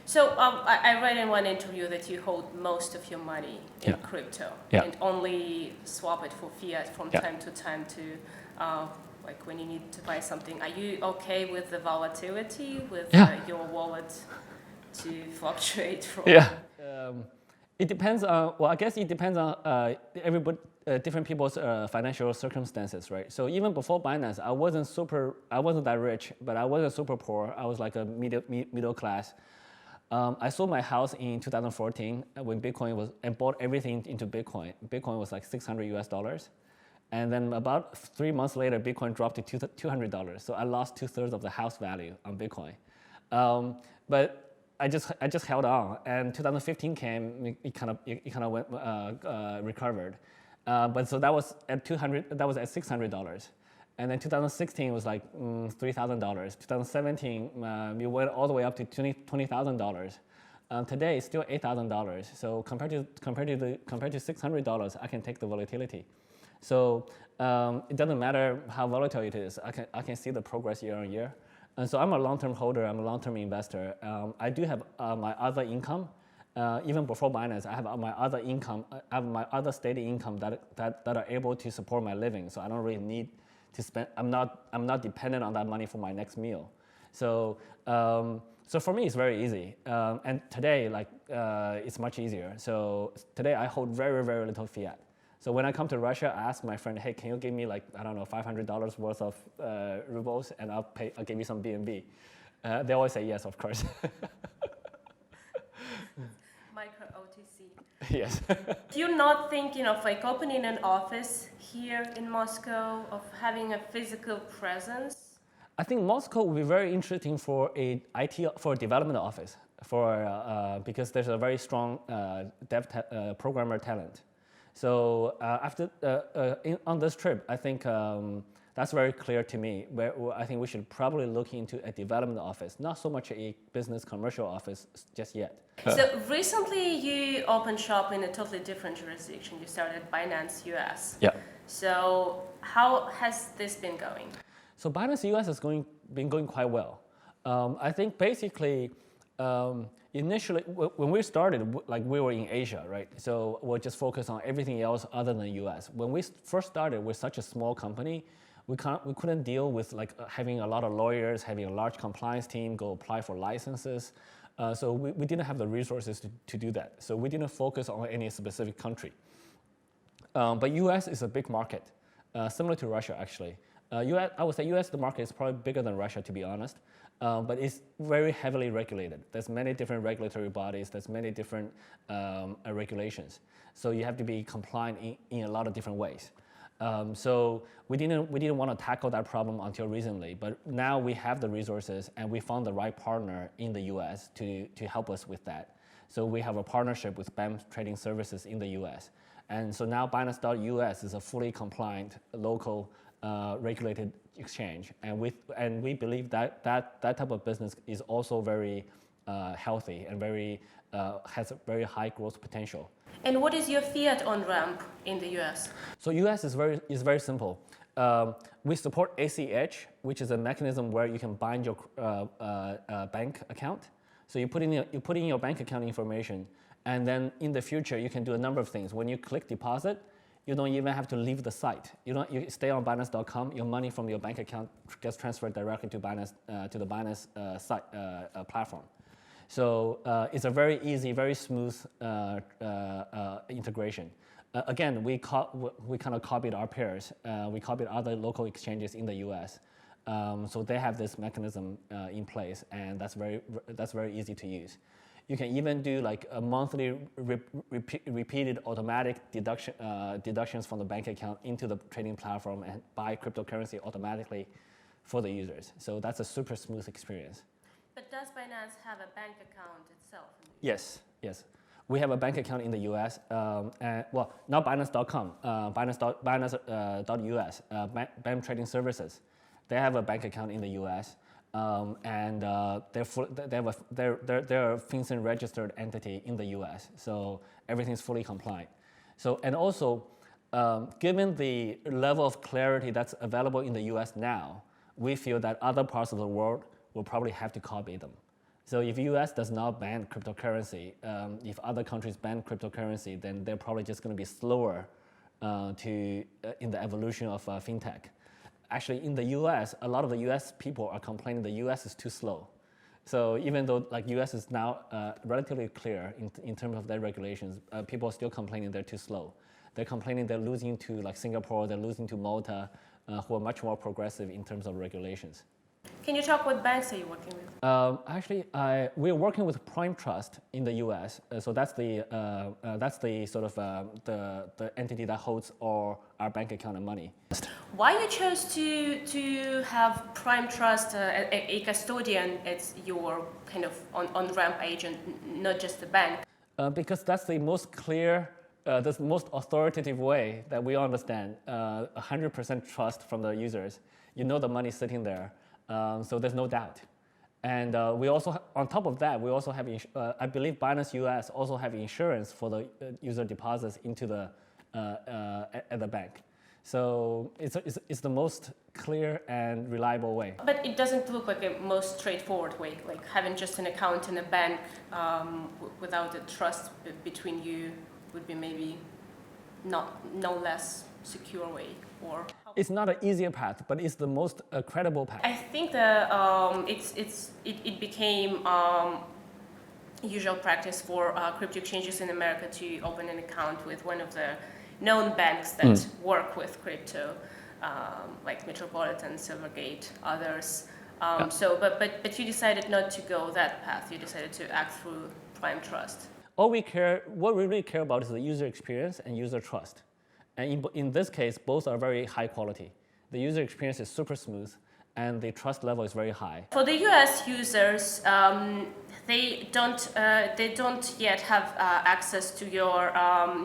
So I read in one interview that you hold most of your money in crypto and only swap it for fiat from time to time to, like when you need to buy something. Are you okay with the volatility with your wallet to fluctuate from? It depends on, well, I guess it depends on everybody, different people's financial circumstances, right? So even before Binance, I wasn't that rich, but I wasn't super poor. I was like a middle class. I sold my house in 2014 when Bitcoin was, and bought everything into Bitcoin. Bitcoin was like $600 US. And then about 3 months later, Bitcoin dropped to $200. So I lost 2/3 of the house value on Bitcoin. But I just held on, and 2015 came. It kind of went recovered, but so that was at $200. That was at $600, and then 2016 was like $3,000. 2017 we went all the way up to $20,000. Today it's still $8,000. So compared to $600, I can take the volatility. So it doesn't matter how volatile it is. I can see the progress year on year. And so I'm a long-term holder, I'm a long-term investor. I do have my other income. Even before Binance, I have my other income, I have my other steady income that are able to support my living. So I don't really need to spend, I'm not dependent on that money for my next meal. So, so for me, it's very easy. And today, like, it's much easier. So today I hold very, very little fiat. So when I come to Russia, I ask my friend, hey, can you give me like, I don't know, $500 worth of rubles, and I'll give you some BNB. They always say yes, of course. Micro OTC. Yes. Do you not thinking of like opening an office here in Moscow, of having a physical presence? I think Moscow would be very interesting for a development office, because there's a very strong programmer talent. So on this trip, I think that's very clear to me. Where I think we should probably look into a development office, not so much a business commercial office just yet. So recently you opened shop in a totally different jurisdiction. You started Binance US. Yeah. So how has this been going? So Binance US has been going quite well. I think basically, initially, when we started, like we were in Asia, right? So we're just focused on everything else other than US. When we first started, we're such a small company, we couldn't deal with like having a lot of lawyers, having a large compliance team, go apply for licenses. So we didn't have the resources to do that. So we didn't focus on any specific country. But US is a big market, similar to Russia actually. I would say US, the market is probably bigger than Russia, to be honest. But it's very heavily regulated. There's many different regulatory bodies. There's many different regulations. So you have to be compliant in a lot of different ways. So we didn't want to tackle that problem until recently. But now we have the resources, and we found the right partner in the US to help us with that. So we have a partnership with BAM Trading Services in the US. And so now Binance.US is a fully compliant local regulated exchange, and we believe that type of business is also very healthy and has a very high growth potential. And what is your fiat on ramp in the US? So US is very simple. We support ACH, which is a mechanism where you can bind your bank account. So you put in your bank account information, and then in the future you can do a number of things. When you click deposit, you don't even have to leave the site. You stay on Binance.com. Your money from your bank account gets transferred directly to Binance, to the Binance site platform. So it's a very easy, very smooth integration. Again, we kind of copied our peers. We copied other local exchanges in the U.S. So they have this mechanism in place, and that's very easy to use. You can even do like a monthly repeated automatic deductions from the bank account into the trading platform and buy cryptocurrency automatically for the users. So that's a super smooth experience. But does Binance have a bank account itself? Yes. We have a bank account in the US, well, not Binance.com, Binance.us, BAM Trading Services. They have a bank account in the US. And they're a FinCEN registered entity in the U.S., so everything's fully compliant. So, and also, given the level of clarity that's available in the U.S. now, we feel that other parts of the world will probably have to copy them. So if US does not ban cryptocurrency, if other countries ban cryptocurrency, then they're probably just going to be slower in the evolution of fintech. Actually, in the US, a lot of the US people are complaining the US is too slow. So even though like US is now relatively clear in terms of their regulations, people are still complaining they're too slow. They're complaining they're losing to like Singapore, they're losing to Malta, who are much more progressive in terms of regulations. Can you talk what banks are you working with? Actually, we're working with Prime Trust in the U.S. So that's the sort of the entity that holds all our bank account and money. Why you chose to have Prime Trust a custodian as your kind of on-ramp agent, not just the bank? Because that's the most clear, the most authoritative way that we understand. 100% trust from the users. You know the money sitting there. So there's no doubt. And we also, on top of that, we also have, I believe Binance US also have insurance for the user deposits into the, at the bank. So it's the most clear and reliable way. But it doesn't look like a most straightforward way, like having just an account in a bank without a trust between you would be maybe no less secure way, or it's not an easier path, but it's the most credible path. I think that it became usual practice for crypto exchanges in America to open an account with one of the known banks that work with crypto, like Metropolitan, Silvergate, others. So, but you decided not to go that path. You decided to act through Prime Trust. What we really care about is the user experience and user trust. And in this case, both are very high quality. The user experience is super smooth, and the trust level is very high. For the US users, they don't yet have access to your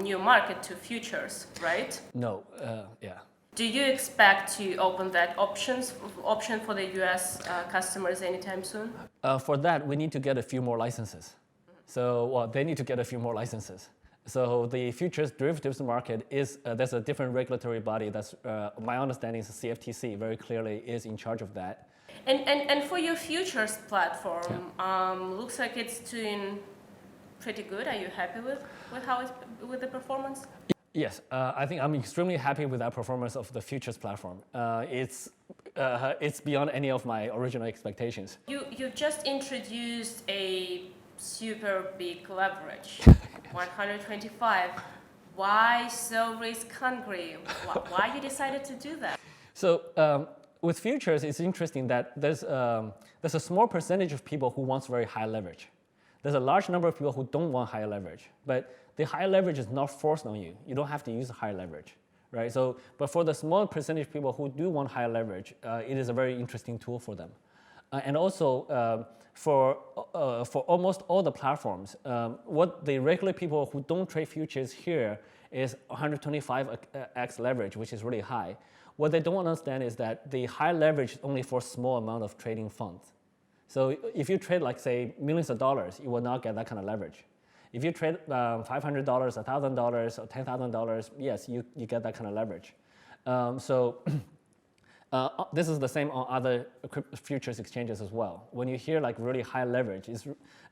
new market, to futures, right? No, yeah. Do you expect to open that option for the US customers anytime soon? For that, we need to get a few more licenses. So, well, they need to get a few more licenses. So the futures derivatives market is, there's a different regulatory body that's, my understanding is the CFTC very clearly is in charge of that. And for your futures platform, looks like it's doing pretty good. Are you happy with how with the performance? Yes, I think I'm extremely happy with that performance of the futures platform. It's beyond any of my original expectations. You just introduced a super big leverage, 125. Why so risk hungry? Why you decided to do that? So with futures, it's interesting that there's a small percentage of people who wants very high leverage. There's a large number of people who don't want high leverage, but the high leverage is not forced on you. You don't have to use high leverage, right? So, but for the small percentage of people who do want high leverage, it is a very interesting tool for them. And also, for almost all the platforms, what the regular people who don't trade futures here is 125x leverage, which is really high. What they don't understand is that the high leverage is only for a small amount of trading funds. So if you trade, like, say, millions of dollars, you will not get that kind of leverage. If you trade $500, $1,000, or $10,000, yes, you get that kind of leverage. This is the same on other futures exchanges as well. When you hear like really high leverage, it's,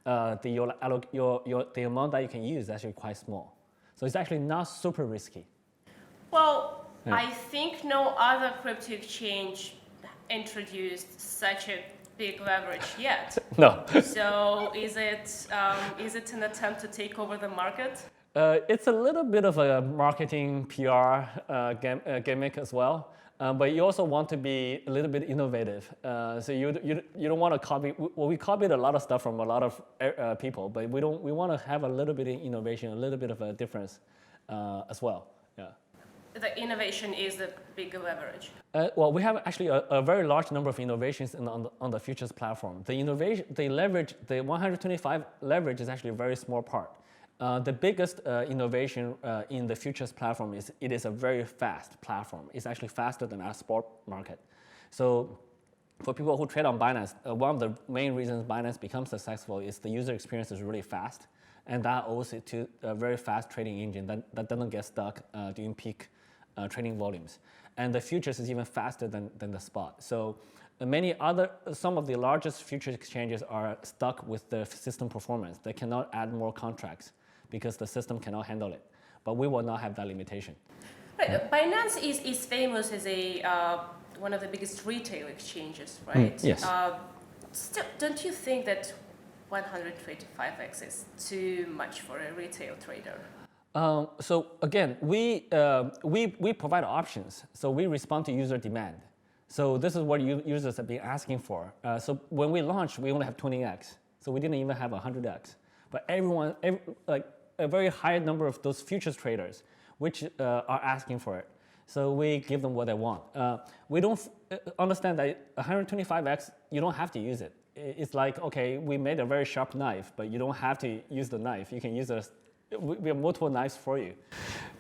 the amount that you can use is actually quite small. So it's actually not super risky. Well, yeah. I think no other crypto exchange introduced such a big leverage yet. No. So is it an attempt to take over the market? It's a little bit of a marketing PR gimmick as well. But you also want to be a little bit innovative. So you don't want to copy. Well, we copied a lot of stuff from a lot of people, but we want to have a little bit of innovation, a little bit of a difference as well. Yeah. The innovation is the bigger leverage. Well, we have actually a very large number of innovations on the futures platform. The leverage, the 125 leverage is actually a very small part. The biggest innovation in the futures platform is it is a very fast platform. It's actually faster than our spot market. So for people who trade on Binance, one of the main reasons Binance becomes successful is the user experience is really fast. And that owes it to a very fast trading engine that doesn't get stuck during peak trading volumes. And the futures is even faster than the spot. So some of the largest futures exchanges are stuck with the system performance. They cannot add more contracts because the system cannot handle it. But we will not have that limitation. Right. Binance is famous as one of the biggest retail exchanges, right? Yes. Still, don't you think that 125x is too much for a retail trader? So again, we provide options. So we respond to user demand. So this is what users have been asking for. So when we launched, we only have 20x. So we didn't even have 100x. But a very high number of those futures traders, which are asking for it. So we give them what they want. We don't understand that 125x, you don't have to use it. It's like, okay, we made a very sharp knife, but you don't have to use the knife. You can use we have multiple knives for you.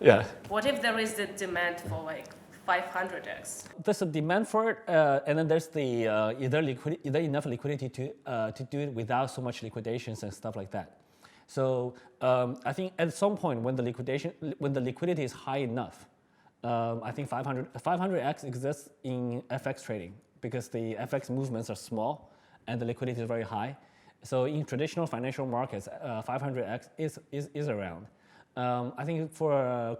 Yeah. What if there is the demand for like 500x? There's a demand for it, and then there's the either enough liquidity to do it without so much liquidations and stuff like that. So I think at some point when the liquidity is high enough, I think 500x exists in FX trading because the FX movements are small and the liquidity is very high. So in traditional financial markets, 500x is around. I think for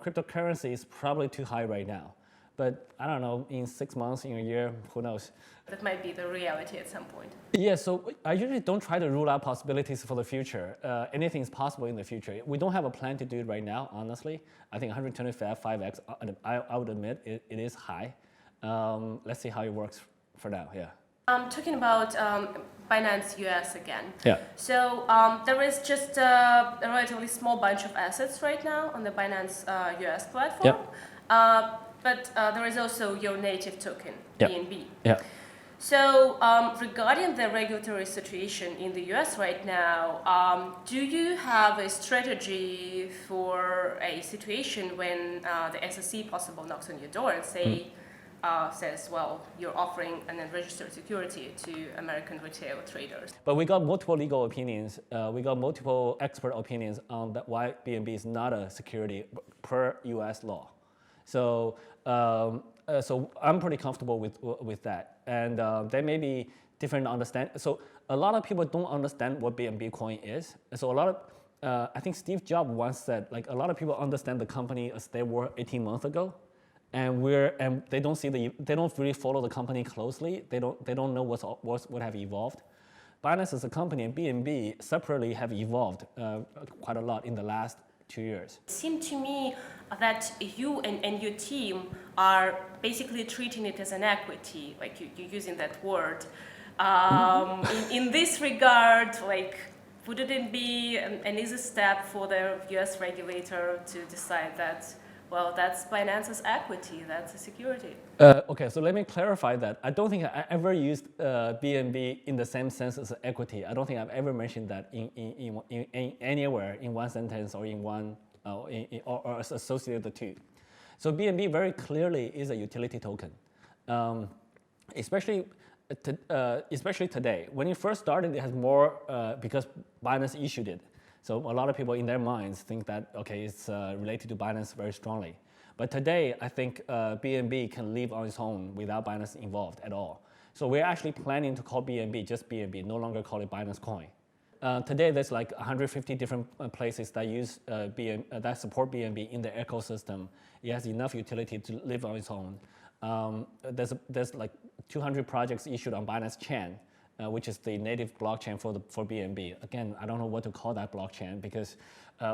cryptocurrency, it's probably too high right now. But I don't know, in 6 months, in a year, who knows? That might be the reality at some point. Yeah, so I usually don't try to rule out possibilities for the future. Anything is possible in the future. We don't have a plan to do it right now, honestly. I think 125x, I would admit, it is high. Let's see how it works for now, yeah. Talking about Binance US again. Yeah. So there is just a relatively small bunch of assets right now on the Binance US platform. Yeah. But there is also your native token, Yeah. BNB. Yeah. So regarding the regulatory situation in the US right now, do you have a strategy for a situation when the SEC possible knocks on your door and says, well, you're offering an unregistered security to American retail traders? But we got multiple legal opinions. We got multiple expert opinions on why BNB is not a security per US law. So I'm pretty comfortable with that. And there may be different understanding. So a lot of people don't understand what BNB coin is. So a lot of, I think Steve Jobs once said, like, a lot of people understand the company as they were 18 months ago. And they don't really follow the company closely. They don't know what have evolved. Binance as a company and BNB separately have evolved quite a lot in the last 2 years. It seemed to me that you and your team are basically treating it as an equity, like you're using that word. In this regard, like, wouldn't it be an easy step for the US regulator to decide that, well, that's Binance's equity, that's a security? Okay, so let me clarify that. I don't think I ever used BNB in the same sense as equity. I don't think I've ever mentioned that in anywhere in one sentence or in one or associated the two. So BNB very clearly is a utility token, especially today. When it first started, it has more because Binance issued it. So a lot of people in their minds think that, okay, it's related to Binance very strongly. But today, I think BNB can live on its own without Binance involved at all. So we're actually planning to call BNB just BNB, no longer call it Binance Coin. Today, there's like 150 different places that use that support BNB in their ecosystem. It has enough utility to live on its own. There's like 200 projects issued on Binance Chain, which is the native blockchain for BNB. Again, I don't know what to call that blockchain because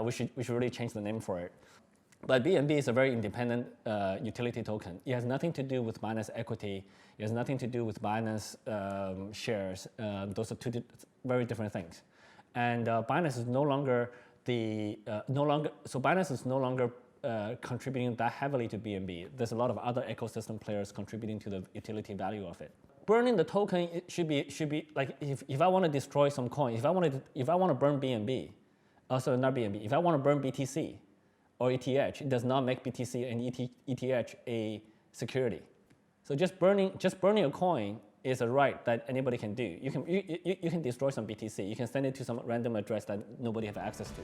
we should really change the name for it. But BNB is a very independent utility token. It has nothing to do with Binance equity. It has nothing to do with Binance shares. Those are two very different things. And Binance is no longer Binance is no longer contributing that heavily to BNB. There's a lot of other ecosystem players contributing to the utility value of it. Burning the token should be like if I want to destroy some coin, if I want to burn BNB, also not BNB, if I want to burn BTC or ETH, it does not make BTC and ETH a security. So just burning a coin is a right that anybody can do. You can destroy some BTC. You can send it to some random address that nobody has access to.